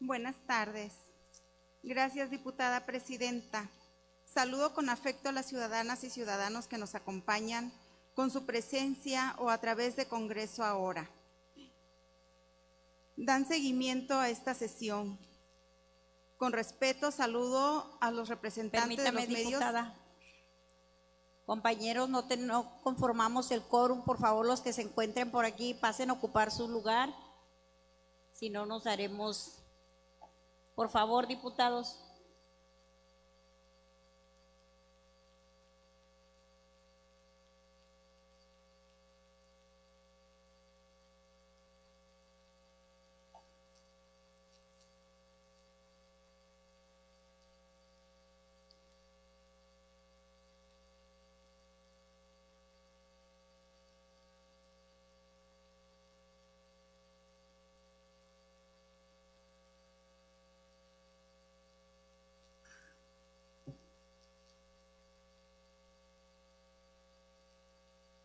Buenas tardes. Gracias, diputada presidenta. Saludo con afecto a las ciudadanas y ciudadanos que nos acompañan con su presencia o a través de Congreso Ahora. Dan seguimiento a esta sesión. Con respeto, saludo a los representantes de los medios. Diputada. Compañeros, no conformamos el quórum. Por favor, los que se encuentren por aquí, pasen a ocupar su lugar. Si no, nos daremos… Por favor, diputados.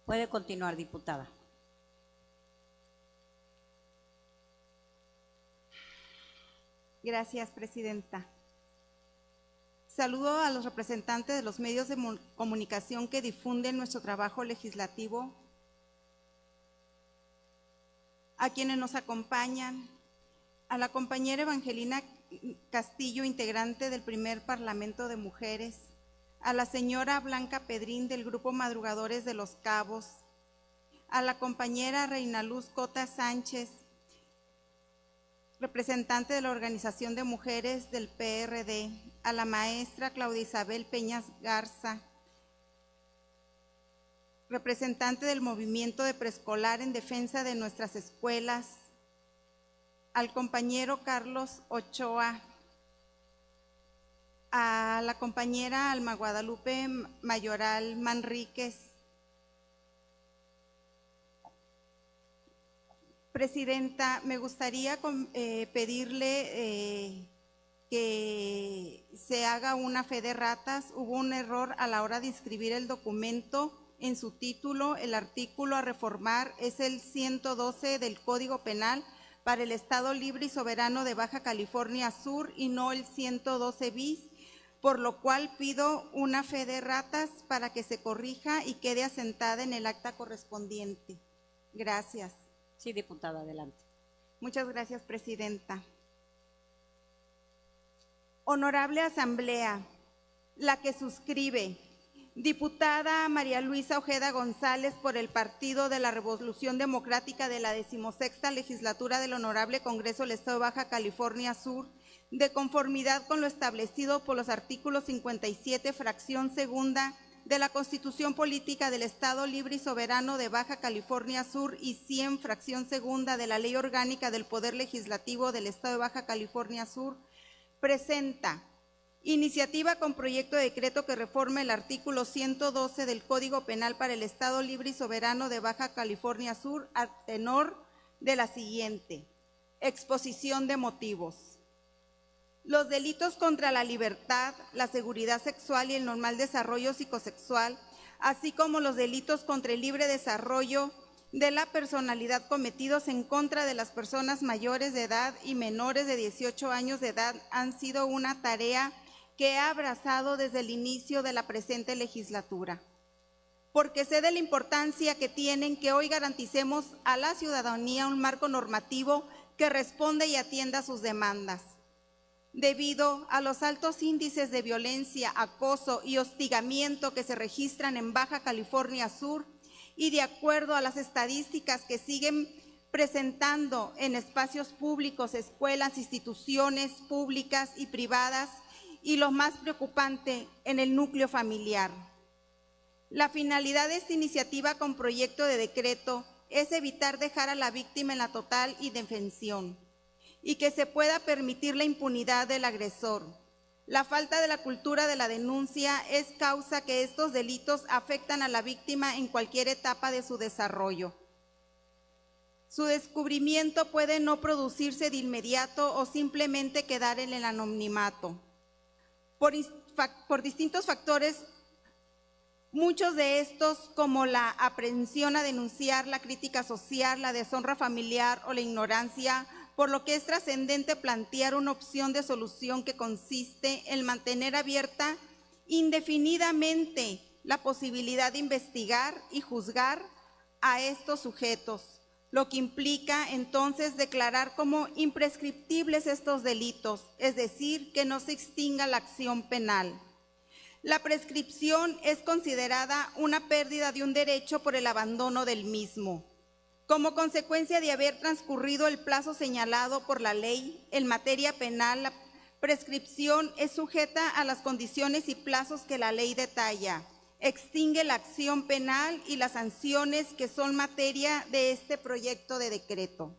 Puede continuar, diputada. Gracias, presidenta. Saludo a los representantes de los medios de comunicación que difunden nuestro trabajo legislativo, a quienes nos acompañan, a la compañera Evangelina Castillo, integrante del primer Parlamento de Mujeres, a la señora Blanca Pedrín del Grupo Madrugadores de Los Cabos, a la compañera Reina Luz Cota Sánchez, representante de la Organización de Mujeres del PRD, a la maestra Claudia Isabel Peñas Garza, representante del Movimiento de Preescolar en Defensa de Nuestras Escuelas, al compañero Carlos Ochoa, a la compañera Alma Guadalupe Mayoral Manríquez. Presidenta, me gustaría pedirle que se haga una fe de ratas. Hubo un error a la hora de inscribir el documento en su título. El artículo a reformar es el 112 del Código Penal para el Estado Libre y Soberano de Baja California Sur y no el 112 bis, por lo cual pido una fe de ratas para que se corrija y quede asentada en el acta correspondiente. Gracias. Sí, diputada, adelante. Muchas gracias, presidenta. Honorable Asamblea, la que suscribe, diputada María Luisa Ojeda González por el Partido de la Revolución Democrática de la 16ª Legislatura del Honorable Congreso del Estado de Baja California Sur, de conformidad con lo establecido por los artículos 57, fracción segunda, de la Constitución Política del Estado Libre y Soberano de Baja California Sur y 100, fracción segunda, de la Ley Orgánica del Poder Legislativo del Estado de Baja California Sur, presenta iniciativa con proyecto de decreto que reforme el artículo 112 del Código Penal para el Estado Libre y Soberano de Baja California Sur a tenor de la siguiente. Exposición de motivos. Los delitos contra la libertad, la seguridad sexual y el normal desarrollo psicosexual, así como los delitos contra el libre desarrollo de la personalidad cometidos en contra de las personas mayores de edad y menores de 18 años de edad han sido una tarea que he abrazado desde el inicio de la presente legislatura, porque sé de la importancia que tienen que hoy garanticemos a la ciudadanía un marco normativo que responda y atienda sus demandas. Debido a los altos índices de violencia, acoso y hostigamiento que se registran en Baja California Sur y de acuerdo a las estadísticas que siguen presentando en espacios públicos, escuelas, instituciones públicas y privadas y lo más preocupante, en el núcleo familiar. La finalidad de esta iniciativa con proyecto de decreto es evitar dejar a la víctima en la total indefensión y que se pueda permitir la impunidad del agresor. La falta de la cultura de la denuncia es causa que estos delitos afectan a la víctima en cualquier etapa de su desarrollo. Su descubrimiento puede no producirse de inmediato o simplemente quedar en el anonimato. Por distintos factores, muchos de estos, como la aprehensión a denunciar, la crítica social, la deshonra familiar o la ignorancia, por lo que es trascendente plantear una opción de solución que consiste en mantener abierta indefinidamente la posibilidad de investigar y juzgar a estos sujetos, lo que implica entonces declarar como imprescriptibles estos delitos, es decir, que no se extinga la acción penal. La prescripción es considerada una pérdida de un derecho por el abandono del mismo. Como consecuencia de haber transcurrido el plazo señalado por la ley en materia penal, la prescripción es sujeta a las condiciones y plazos que la ley detalla. Extingue la acción penal y las sanciones que son materia de este proyecto de decreto.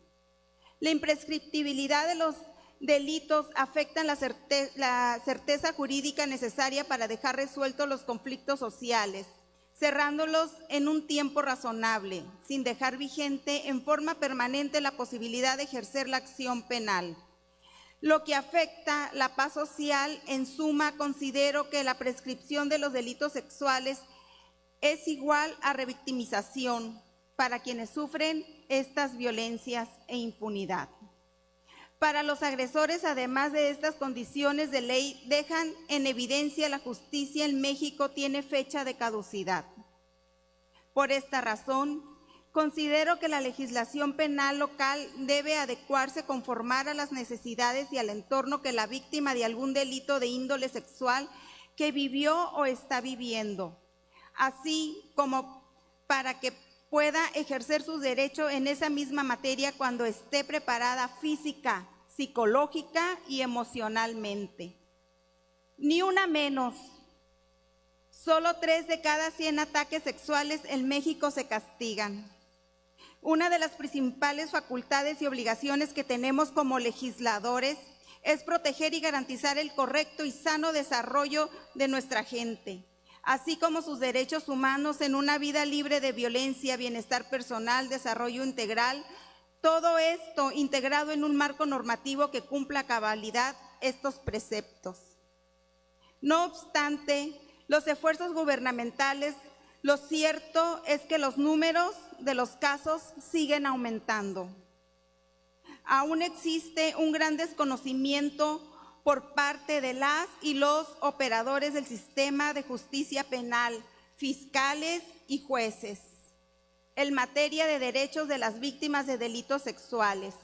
La imprescriptibilidad de los delitos afectan la certeza jurídica necesaria para dejar resueltos los conflictos sociales, cerrándolos en un tiempo razonable, sin dejar vigente en forma permanente la posibilidad de ejercer la acción penal. Lo que afecta la paz social, en suma, considero que la prescripción de los delitos sexuales es igual a revictimización para quienes sufren estas violencias e impunidad. Para los agresores, además de estas condiciones de ley, dejan en evidencia la justicia en México tiene fecha de caducidad. Por esta razón, considero que la legislación penal local debe adecuarse, conformar a las necesidades y al entorno que la víctima de algún delito de índole sexual que vivió o está viviendo, así como para que pueda ejercer sus derechos en esa misma materia cuando esté preparada física, psicológica y emocionalmente. Ni una menos. Solo 3 de cada 100 ataques sexuales en México se castigan. Una de las principales facultades y obligaciones que tenemos como legisladores es proteger y garantizar el correcto y sano desarrollo de nuestra gente, así como sus derechos humanos en una vida libre de violencia, bienestar personal, desarrollo integral, todo esto integrado en un marco normativo que cumpla a cabalidad estos preceptos. No obstante, los esfuerzos gubernamentales, lo cierto es que los números de los casos siguen aumentando. Aún existe un gran desconocimiento por parte de las y los operadores del sistema de justicia penal, fiscales y jueces, en materia de derechos de las víctimas de delitos sexuales,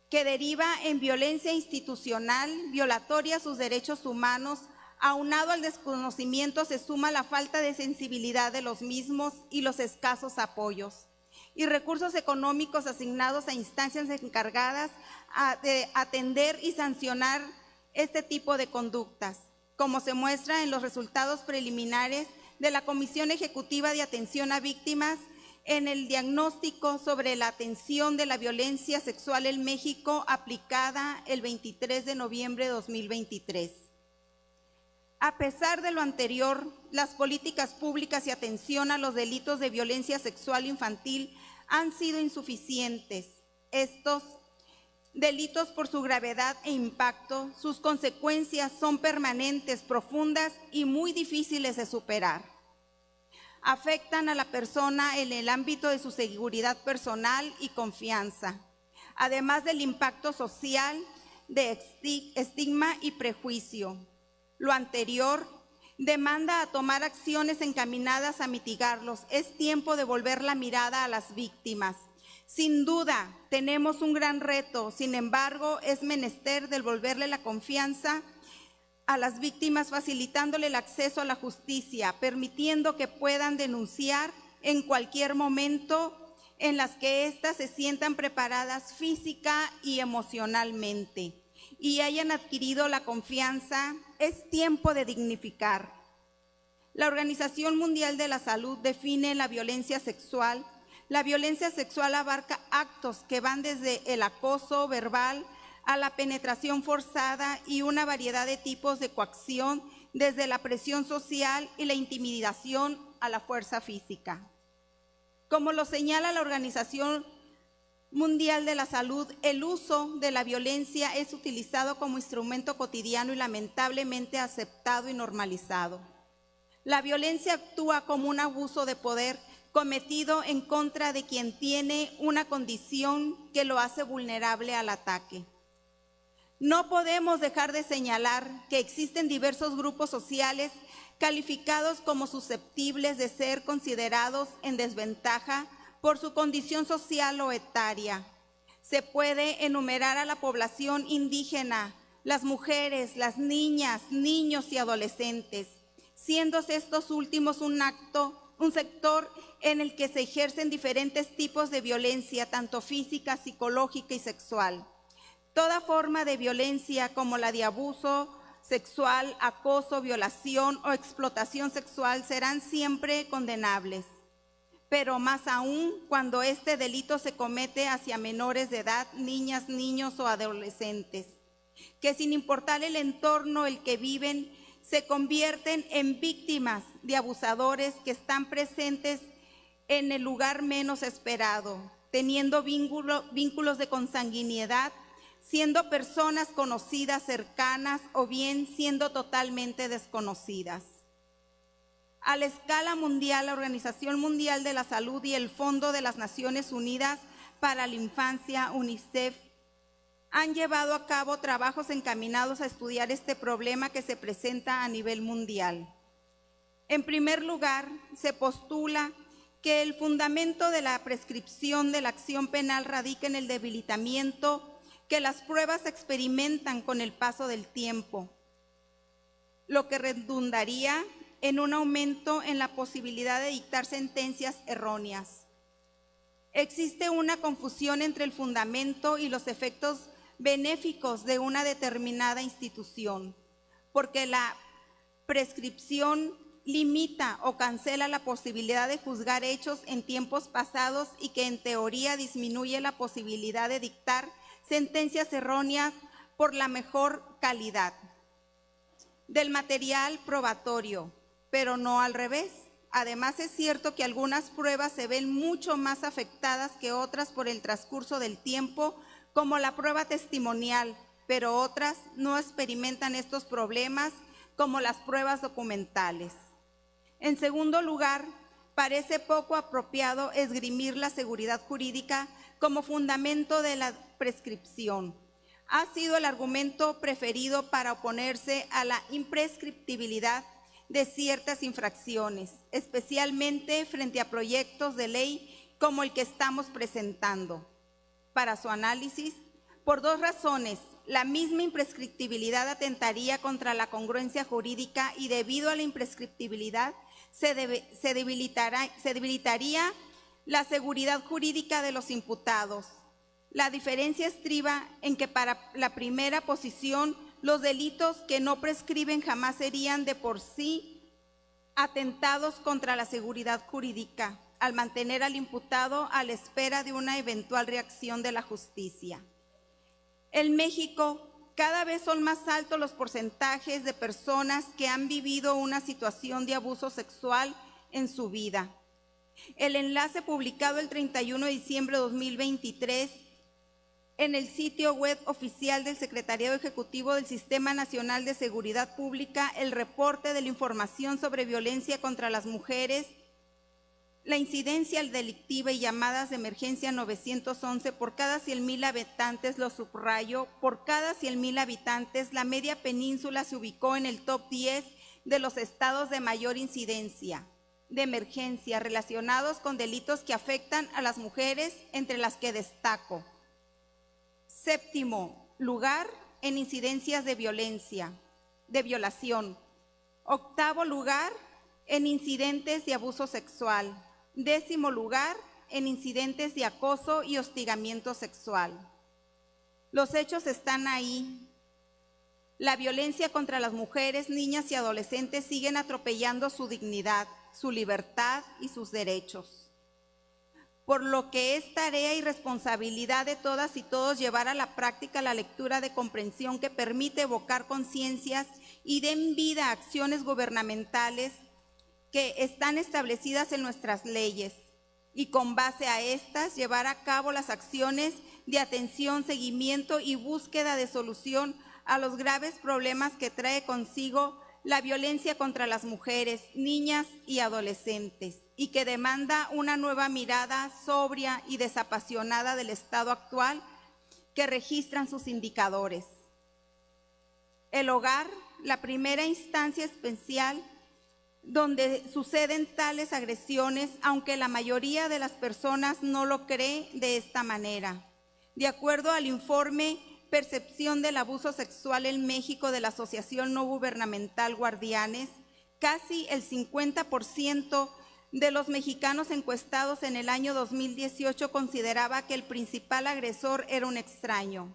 que deriva en violencia institucional, violatoria a sus derechos humanos. Aunado al desconocimiento se suma la falta de sensibilidad de los mismos y los escasos apoyos y recursos económicos asignados a instancias encargadas de atender y sancionar este tipo de conductas, como se muestra en los resultados preliminares de la Comisión Ejecutiva de Atención a Víctimas en el diagnóstico sobre la atención de la violencia sexual en México, aplicada el 23 de noviembre de 2023. A pesar de lo anterior, las políticas públicas y atención a los delitos de violencia sexual infantil han sido insuficientes. Estos delitos, por su gravedad e impacto, sus consecuencias son permanentes, profundas y muy difíciles de superar. Afectan a la persona en el ámbito de su seguridad personal y confianza, además del impacto social de estigma y prejuicio. Lo anterior demanda a tomar acciones encaminadas a mitigarlos. Es tiempo de volver la mirada a las víctimas. Sin duda, tenemos un gran reto, sin embargo, es menester devolverle la confianza a las víctimas, facilitándole el acceso a la justicia, permitiendo que puedan denunciar en cualquier momento en las que éstas se sientan preparadas física y emocionalmente y hayan adquirido la confianza. Es tiempo de dignificar. La Organización Mundial de la Salud define la violencia sexual. La violencia sexual abarca actos que van desde el acoso verbal a la penetración forzada y una variedad de tipos de coacción, desde la presión social y la intimidación a la fuerza física. Como lo señala la Organización Mundial de la Salud, el uso de la violencia es utilizado como instrumento cotidiano y lamentablemente aceptado y normalizado. La violencia actúa como un abuso de poder cometido en contra de quien tiene una condición que lo hace vulnerable al ataque. No podemos dejar de señalar que existen diversos grupos sociales calificados como susceptibles de ser considerados en desventaja por su condición social o etaria. Se puede enumerar a la población indígena, las mujeres, las niñas, niños y adolescentes, siendo estos últimos un sector en el que se ejercen diferentes tipos de violencia, tanto física, psicológica y sexual. Toda forma de violencia, como la de abuso sexual, acoso, violación o explotación sexual, serán siempre condenables, pero más aún cuando este delito se comete hacia menores de edad, niñas, niños o adolescentes, que sin importar el entorno en el que viven, se convierten en víctimas de abusadores que están presentes en el lugar menos esperado, teniendo vínculos de consanguinidad, siendo personas conocidas, cercanas o bien siendo totalmente desconocidas. A la escala mundial, la Organización Mundial de la Salud y el Fondo de las Naciones Unidas para la Infancia, UNICEF, han llevado a cabo trabajos encaminados a estudiar este problema que se presenta a nivel mundial. En primer lugar, se postula que el fundamento de la prescripción de la acción penal radica en el debilitamiento que las pruebas experimentan con el paso del tiempo, lo que redundaría en un aumento en la posibilidad de dictar sentencias erróneas. Existe una confusión entre el fundamento y los efectos benéficos de una determinada institución, porque la prescripción limita o cancela la posibilidad de juzgar hechos en tiempos pasados y que en teoría disminuye la posibilidad de dictar sentencias erróneas por la mejor calidad del material probatorio, pero no al revés. Además, es cierto que algunas pruebas se ven mucho más afectadas que otras por el transcurso del tiempo, como la prueba testimonial, pero otras no experimentan estos problemas como las pruebas documentales. En segundo lugar, parece poco apropiado esgrimir la seguridad jurídica como fundamento de la prescripción. Ha sido el argumento preferido para oponerse a la imprescriptibilidad de ciertas infracciones, especialmente frente a proyectos de ley como el que estamos presentando. Para su análisis, por dos razones: la misma imprescriptibilidad atentaría contra la congruencia jurídica y debido a la imprescriptibilidad se debilitaría la seguridad jurídica de los imputados. La diferencia estriba en que para la primera posición, los delitos que no prescriben jamás serían de por sí atentados contra la seguridad jurídica, al mantener al imputado a la espera de una eventual reacción de la justicia. En México, cada vez son más altos los porcentajes de personas que han vivido una situación de abuso sexual en su vida. El enlace publicado el 31 de diciembre de 2023 en el sitio web oficial del Secretariado Ejecutivo del Sistema Nacional de Seguridad Pública, el reporte de la información sobre violencia contra las mujeres, la incidencia delictiva y llamadas de emergencia 911 por cada 100,000 habitantes, lo subrayo, por cada 100,000 habitantes, la media península se ubicó en el top 10 de los estados de mayor incidencia de emergencia relacionados con delitos que afectan a las mujeres, entre las que destaco: séptimo lugar en incidencias de violencia, de violación; octavo lugar en incidentes de abuso sexual; décimo lugar en incidentes de acoso y hostigamiento sexual. Los hechos están ahí. La violencia contra las mujeres, niñas y adolescentes siguen atropellando su dignidad, su libertad y sus derechos. Por lo que es tarea y responsabilidad de todas y todos llevar a la práctica la lectura de comprensión que permite evocar conciencias y den vida a acciones gubernamentales que están establecidas en nuestras leyes, y con base a estas llevar a cabo las acciones de atención, seguimiento y búsqueda de solución a los graves problemas que trae consigo la violencia contra las mujeres, niñas y adolescentes, y que demanda una nueva mirada sobria y desapasionada del estado actual que registran sus indicadores. El hogar, la primera instancia especial donde suceden tales agresiones, aunque la mayoría de las personas no lo cree de esta manera. De acuerdo al informe Percepción del Abuso Sexual en México de la Asociación No Gubernamental Guardianes, casi el 50% de los mexicanos encuestados en el año 2018 consideraba que el principal agresor era un extraño,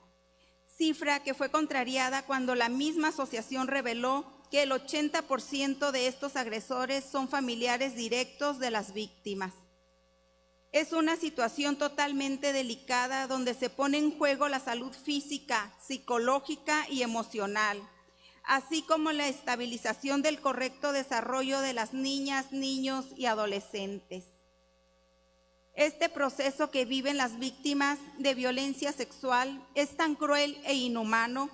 cifra que fue contrariada cuando la misma asociación reveló que el 80% de estos agresores son familiares directos de las víctimas. Es una situación totalmente delicada donde se pone en juego la salud física, psicológica y emocional, así como la estabilización del correcto desarrollo de las niñas, niños y adolescentes. Este proceso que viven las víctimas de violencia sexual es tan cruel e inhumano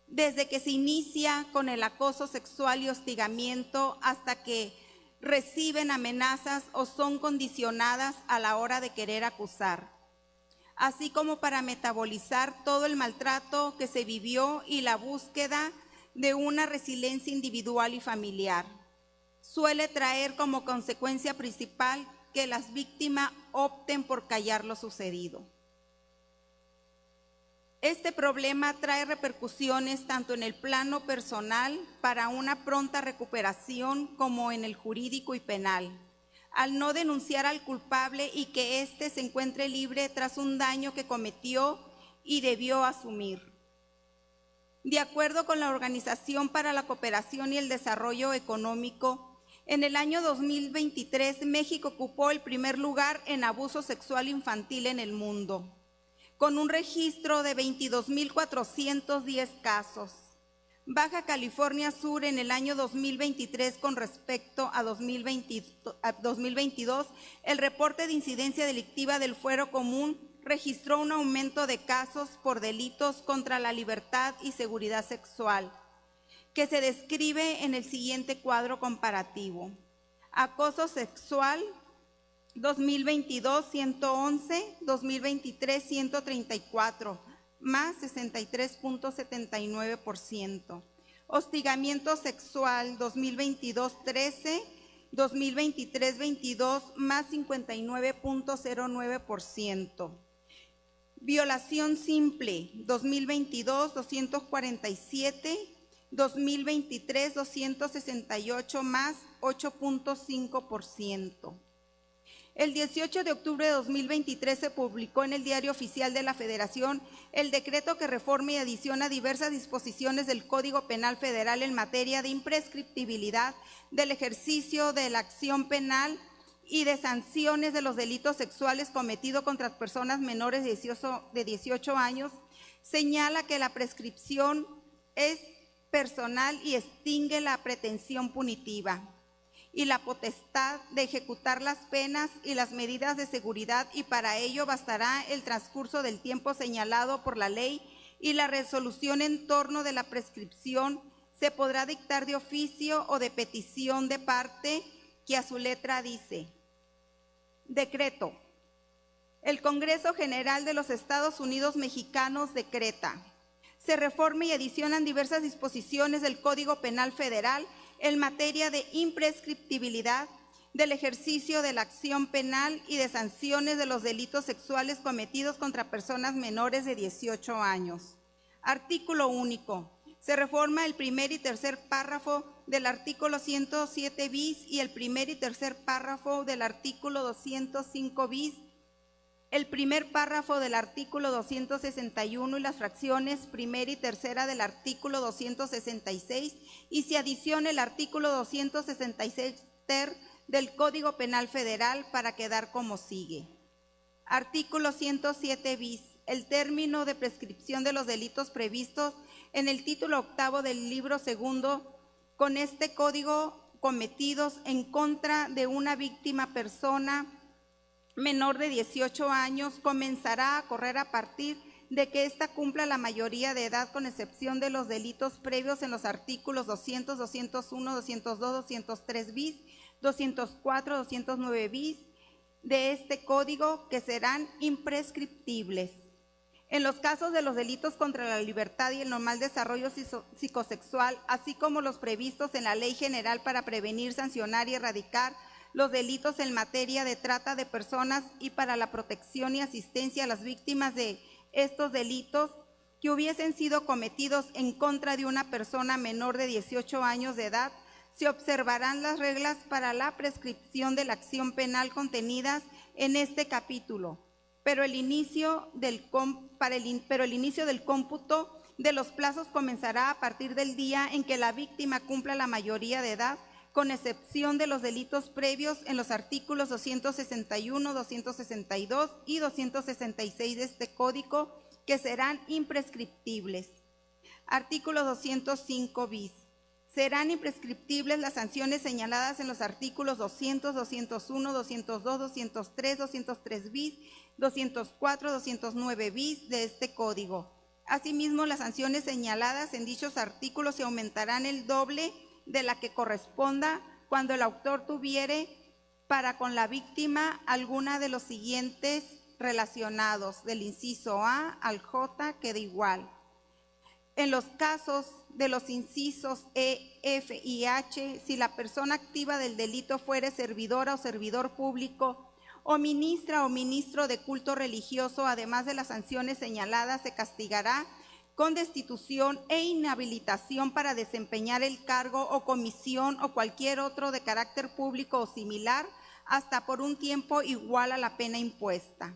desde que se inicia con el acoso sexual y hostigamiento hasta que reciben amenazas o son condicionadas a la hora de querer acusar, así como para metabolizar todo el maltrato que se vivió y la búsqueda de una resiliencia individual y familiar. Suele traer como consecuencia principal que las víctimas opten por callar lo sucedido. Este problema trae repercusiones tanto en el plano personal para una pronta recuperación como en el jurídico y penal, al no denunciar al culpable y que éste se encuentre libre tras un daño que cometió y debió asumir. De acuerdo con la Organización para la Cooperación y el Desarrollo Económico, en el año 2023 México ocupó el primer lugar en abuso sexual infantil en el mundo, con un registro de 22,410 casos. Baja California Sur en el año 2023 con respecto a 2022, el reporte de incidencia delictiva del Fuero Común registró un aumento de casos por delitos contra la libertad y seguridad sexual, que se describe en el siguiente cuadro comparativo. Acoso sexual, 2022, 111, 2023, 134, más 63,79%. Hostigamiento sexual, 2022, 13, 2023, 22, más 59,09%. Violación simple, 2022, 247, 2023, 268, más 8,5%. El 18 de octubre de 2023 se publicó en el Diario Oficial de la Federación el decreto que reforma y adiciona diversas disposiciones del Código Penal Federal en materia de imprescriptibilidad del ejercicio de la acción penal y de sanciones de los delitos sexuales cometidos contra personas menores de 18 años. Señala que la prescripción es personal y extingue la pretensión punitiva y la potestad de ejecutar las penas y las medidas de seguridad, y para ello bastará el transcurso del tiempo señalado por la ley, y la resolución en torno de la prescripción se podrá dictar de oficio o de petición de parte, que a su letra dice: decreto. El Congreso General de los Estados Unidos Mexicanos decreta: se reforma y adicionan diversas disposiciones del Código Penal Federal en materia de imprescriptibilidad del ejercicio de la acción penal y de sanciones de los delitos sexuales cometidos contra personas menores de 18 años. Artículo único. Se reforma el primer y tercer párrafo del artículo 107 bis y el primer y tercer párrafo del artículo 205 bis, el primer párrafo del artículo 261 y las fracciones primera y tercera del artículo 266, y se adiciona el artículo 266 ter del Código Penal Federal para quedar como sigue. Artículo 107 bis. El término de prescripción de los delitos previstos en el título octavo del libro segundo con este código cometidos en contra de una víctima persona menor de 18 años comenzará a correr a partir de que ésta cumpla la mayoría de edad, con excepción de los delitos previos en los artículos 200, 201, 202, 203 bis, 204, 209 bis de este código, que serán imprescriptibles. En los casos de los delitos contra la libertad y el normal desarrollo psicosexual, así como los previstos en la Ley General para prevenir, sancionar y erradicar los delitos en materia de trata de personas y para la protección y asistencia a las víctimas de estos delitos que hubiesen sido cometidos en contra de una persona menor de 18 años de edad, se observarán las reglas para la prescripción de la acción penal contenidas en este capítulo, pero el inicio del cómputo de los plazos comenzará a partir del día en que la víctima cumpla la mayoría de edad, con excepción de los delitos previos en los artículos 261, 262 y 266 de este código, que serán imprescriptibles. Artículo 205 bis. Serán imprescriptibles las sanciones señaladas en los artículos 200, 201, 202, 203, 203 bis, 204, 209 bis de este código. Asimismo, las sanciones señaladas en dichos artículos se aumentarán el doble de la que corresponda cuando el autor tuviere para con la víctima alguna de los siguientes relacionados, del inciso A al J, queda igual. En los casos de los incisos E, F y H, si la persona activa del delito fuere servidora o servidor público, o ministra o ministro de culto religioso, además de las sanciones señaladas, se castigará con destitución e inhabilitación para desempeñar el cargo o comisión o cualquier otro de carácter público o similar, hasta por un tiempo igual a la pena impuesta.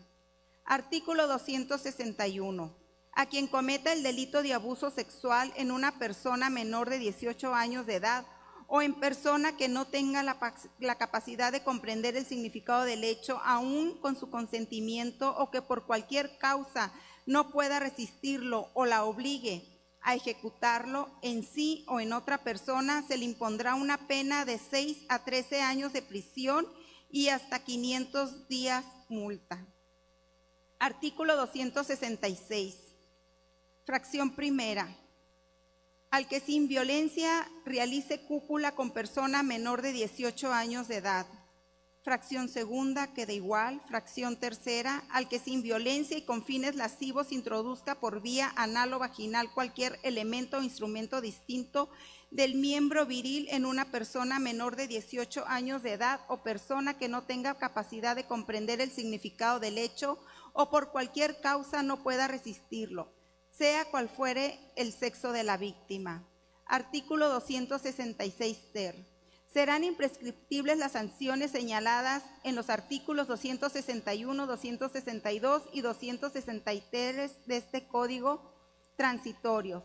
Artículo 261. A quien cometa el delito de abuso sexual en una persona menor de 18 años de edad o en persona que no tenga la capacidad de comprender el significado del hecho, aún con su consentimiento, o que por cualquier causa no pueda resistirlo o la obligue a ejecutarlo en sí o en otra persona, se le impondrá una pena de 6 a 13 años de prisión y hasta 500 días multa. Artículo 266. Fracción primera. Al que sin violencia realice cópula con persona menor de 18 años de edad. Fracción segunda, queda igual. Fracción tercera. Al que sin violencia y con fines lascivos introduzca por vía anal o vaginal cualquier elemento o instrumento distinto del miembro viril en una persona menor de 18 años de edad o persona que no tenga capacidad de comprender el significado del hecho o por cualquier causa no pueda resistirlo, sea cual fuere el sexo de la víctima. Artículo 266 ter. Serán imprescriptibles las sanciones señaladas en los artículos 261, 262 y 263 de este Código transitorios.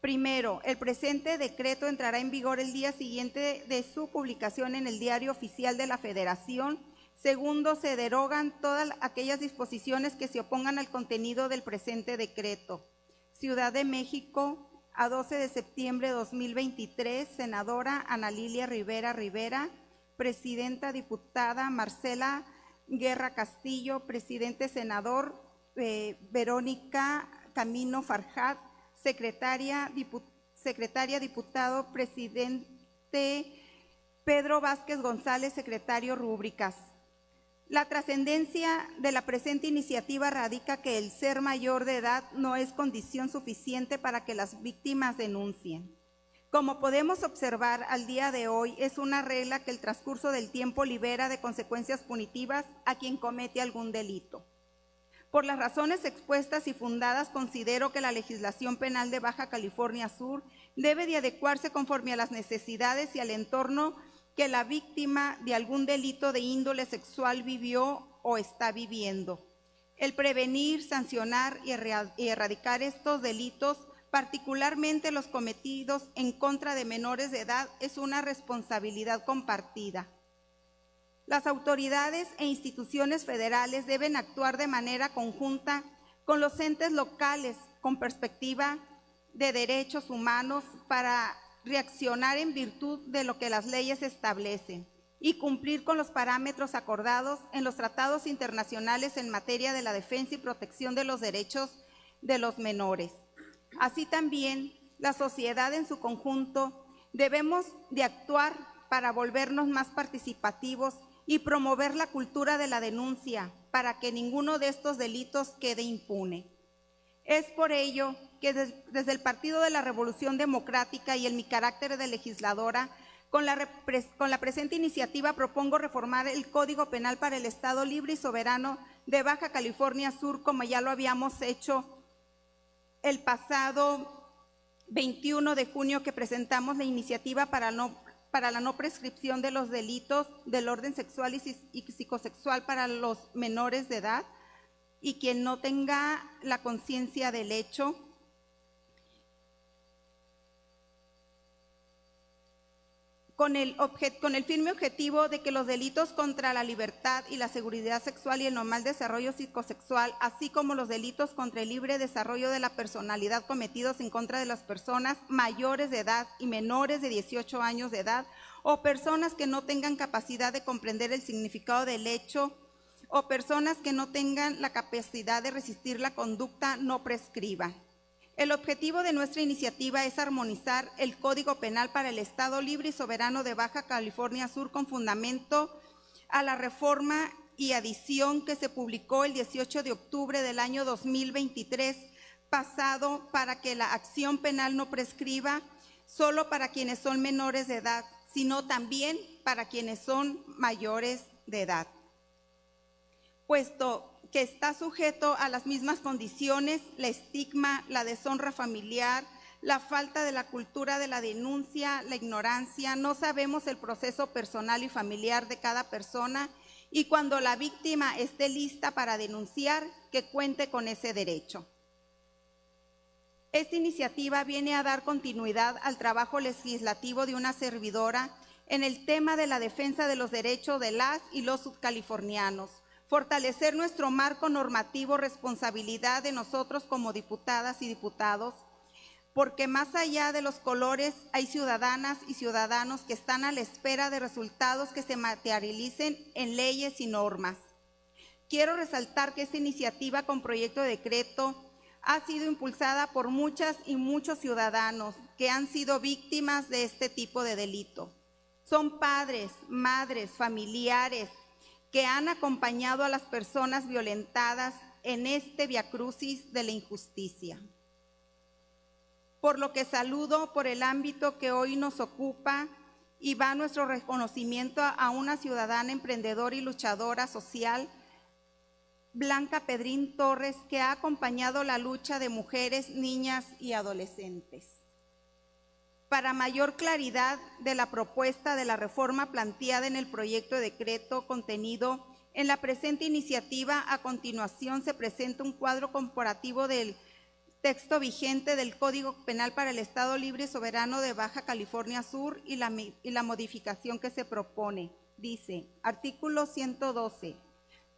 Primero, el presente decreto entrará en vigor el día siguiente de su publicación en el Diario Oficial de la Federación. Segundo, se derogan todas aquellas disposiciones que se opongan al contenido del presente decreto. Ciudad de México, a 12 de septiembre de 2023, senadora Ana Lilia Rivera Rivera, presidenta diputada Marcela Guerra Castillo, presidente senador Verónica Camino Farjat, secretaria diputado presidente Pedro Vázquez González, secretario Rúbricas. La trascendencia de la presente iniciativa radica que el ser mayor de edad no es condición suficiente para que las víctimas denuncien. Como podemos observar al día de hoy, es una regla que el transcurso del tiempo libera de consecuencias punitivas a quien comete algún delito. Por las razones expuestas y fundadas, considero que la legislación penal de Baja California Sur debe de adecuarse conforme a las necesidades y al entorno que la víctima de algún delito de índole sexual vivió o está viviendo. El prevenir, sancionar y erradicar estos delitos, particularmente los cometidos en contra de menores de edad, es una responsabilidad compartida. Las autoridades e instituciones federales deben actuar de manera conjunta con los entes locales con perspectiva de derechos humanos para reaccionar en virtud de lo que las leyes establecen. y cumplir con los parámetros acordados en los tratados internacionales en materia de la defensa y protección de los derechos de los menores. Así también, la sociedad en su conjunto debemos de actuar para volvernos más participativos y promover la cultura de la denuncia para que ninguno de estos delitos quede impune. Es por ello que desde el Partido de la Revolución Democrática y en mi carácter de legisladora, con la presente iniciativa propongo reformar el Código Penal para el Estado Libre y Soberano de Baja California Sur, como ya lo habíamos hecho el pasado 21 de junio que presentamos la iniciativa para la no prescripción de los delitos del orden sexual y psicosexual para los menores de edad y quien no tenga la conciencia del hecho. Con el firme objetivo de que los delitos contra la libertad y la seguridad sexual y el normal desarrollo psicosexual, así como los delitos contra el libre desarrollo de la personalidad cometidos en contra de las personas mayores de edad y menores de 18 años de edad, o personas que no tengan capacidad de comprender el significado del hecho, o personas que no tengan la capacidad de resistir la conducta, no prescriba. El objetivo de nuestra iniciativa es armonizar el Código Penal para el Estado Libre y Soberano de Baja California Sur con fundamento a la reforma y adición que se publicó el 18 de octubre del año 2023 pasado para que la acción penal no prescriba solo para quienes son menores de edad, sino también para quienes son mayores de edad, puesto que está sujeto a las mismas condiciones, la estigma, la deshonra familiar, la falta de la cultura de la denuncia, la ignorancia, no sabemos el proceso personal y familiar de cada persona y cuando la víctima esté lista para denunciar, que cuente con ese derecho. Esta iniciativa viene a dar continuidad al trabajo legislativo de una servidora en el tema de la defensa de los derechos de las y los subcalifornianos, fortalecer nuestro marco normativo, responsabilidad de nosotros como diputadas y diputados, porque más allá de los colores hay ciudadanas y ciudadanos que están a la espera de resultados que se materialicen en leyes y normas. Quiero resaltar que esta iniciativa con proyecto de decreto ha sido impulsada por muchas y muchos ciudadanos que han sido víctimas de este tipo de delito. Son padres, madres, familiares, que han acompañado a las personas violentadas en este viacrucis de la injusticia. Por lo que saludo por el ámbito que hoy nos ocupa y va nuestro reconocimiento a una ciudadana emprendedora y luchadora social, Blanca Pedrín Torres, que ha acompañado la lucha de mujeres, niñas y adolescentes. Para mayor claridad de la propuesta de la reforma planteada en el proyecto de decreto contenido en la presente iniciativa, a continuación se presenta un cuadro comparativo del texto vigente del Código Penal para el Estado Libre y Soberano de Baja California Sur y la modificación que se propone. Dice, artículo 112,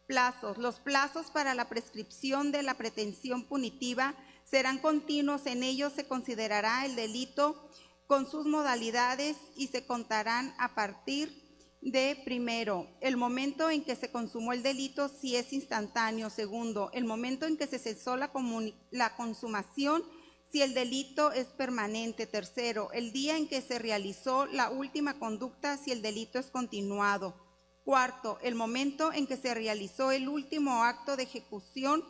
plazos. Los plazos para la prescripción de la pretensión punitiva serán continuos. En ellos se considerará el delito con sus modalidades y se contarán a partir de, primero, el momento en que se consumó el delito si es instantáneo; segundo, el momento en que se cesó la consumación si el delito es permanente; tercero, el día en que se realizó la última conducta si el delito es continuado; cuarto, el momento en que se realizó el último acto de ejecución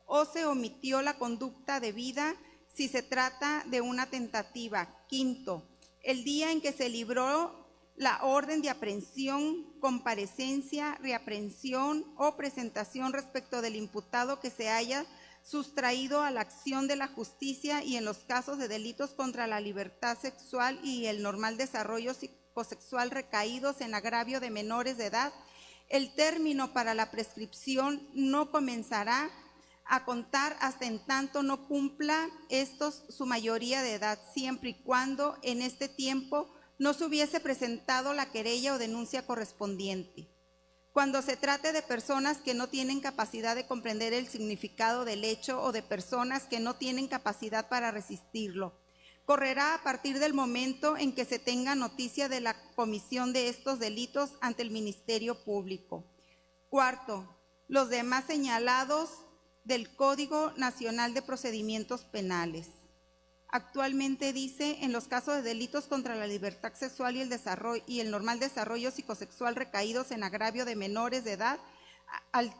o se omitió la conducta debida si se trata de una tentativa; quinto, el día en que se libró la orden de aprehensión, comparecencia, reaprehensión o presentación respecto del imputado que se haya sustraído a la acción de la justicia y en los casos de delitos contra la libertad sexual y el normal desarrollo psicosexual recaídos en agravio de menores de edad. El término para la prescripción no comenzará a contar hasta en tanto no cumpla estos su mayoría de edad, siempre y cuando en este tiempo no se hubiese presentado la querella o denuncia correspondiente. Cuando se trate de personas que no tienen capacidad de comprender el significado del hecho o de personas que no tienen capacidad para resistirlo, correrá a partir del momento en que se tenga noticia de la comisión de estos delitos ante el Ministerio Público. Cuarto, los demás señalados del Código Nacional de Procedimientos Penales. Actualmente dice, en los casos de delitos contra la libertad sexual y el normal desarrollo psicosexual recaídos en agravio de menores de edad,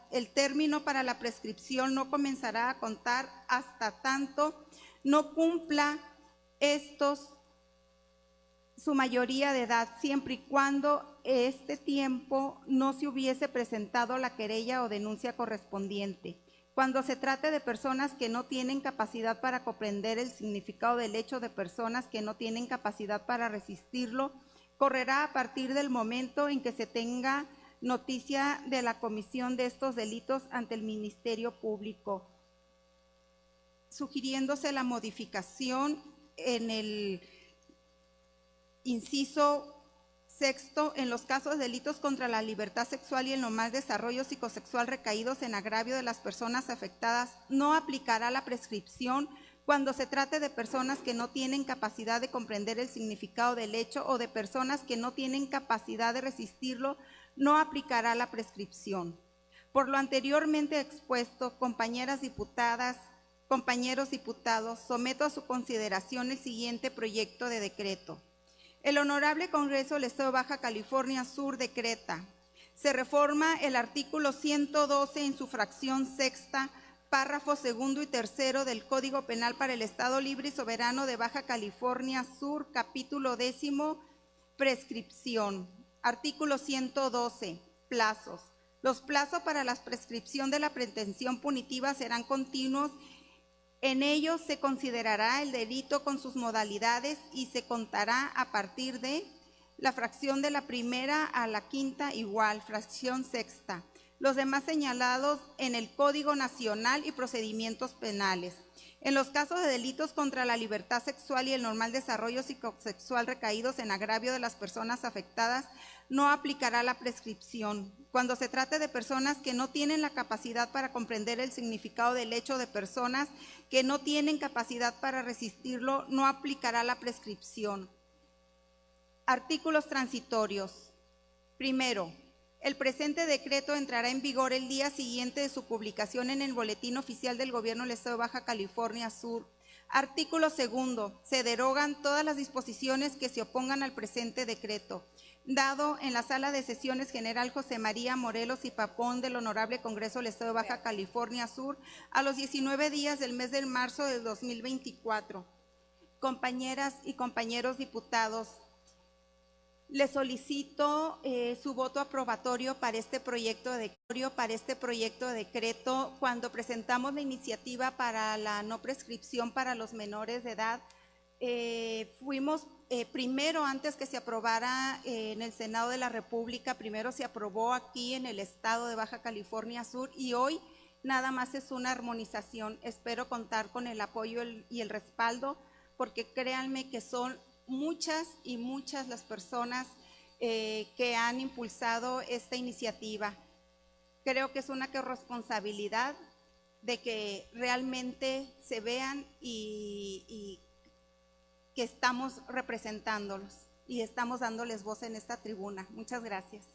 el término para la prescripción no comenzará a contar hasta tanto no cumpla estos su mayoría de edad, siempre y cuando este tiempo no se hubiese presentado la querella o denuncia correspondiente. Cuando se trate de personas que no tienen capacidad para comprender el significado del hecho, de personas que no tienen capacidad para resistirlo, correrá a partir del momento en que se tenga noticia de la comisión de estos delitos ante el Ministerio Público, sugiriéndose la modificación en el inciso sexto, en los casos de delitos contra la libertad sexual y el normal desarrollo psicosexual recaídos en agravio de las personas afectadas, no aplicará la prescripción cuando se trate de personas que no tienen capacidad de comprender el significado del hecho o de personas que no tienen capacidad de resistirlo, no aplicará la prescripción. Por lo anteriormente expuesto, compañeras diputadas, compañeros diputados, someto a su consideración el siguiente proyecto de decreto. El Honorable Congreso del Estado de Baja California Sur decreta: se reforma el artículo 112 en su fracción sexta, párrafo segundo y tercero del Código Penal para el Estado Libre y Soberano de Baja California Sur, capítulo 10, prescripción. Artículo 112, plazos. Los plazos para la prescripción de la pretensión punitiva serán continuos. En ellos se considerará el delito con sus modalidades y se contará a partir de la fracción de la primera a la quinta igual, fracción sexta. Los demás señalados en el Código Nacional y Procedimientos Penales. En los casos de delitos contra la libertad sexual y el normal desarrollo psicosexual recaídos en agravio de las personas afectadas, no aplicará la prescripción. Cuando se trate de personas que no tienen la capacidad para comprender el significado del hecho, de personas que no tienen capacidad para resistirlo, no aplicará la prescripción. Artículos transitorios. Primero, el presente decreto entrará en vigor el día siguiente de su publicación en el Boletín Oficial del Gobierno del Estado de Baja California Sur. Artículo segundo. Se derogan todas las disposiciones que se opongan al presente decreto, dado en la Sala de Sesiones General José María Morelos y Papón del Honorable Congreso del Estado de Baja California Sur a los 19 días del mes de marzo del 2024. Compañeras y compañeros diputados, les solicito su voto aprobatorio para este proyecto de decreto. Cuando presentamos la iniciativa para la no prescripción para los menores de edad, fuimos primero, antes que se aprobara en el Senado de la República, primero se aprobó aquí en el estado de Baja California Sur y hoy nada más es una armonización. Espero contar con el apoyo y el respaldo, porque créanme que son muchas y muchas las personas que han impulsado esta iniciativa. Creo que es una responsabilidad de que realmente se vean y que estamos representándolos y estamos dándoles voz en esta tribuna. Muchas gracias.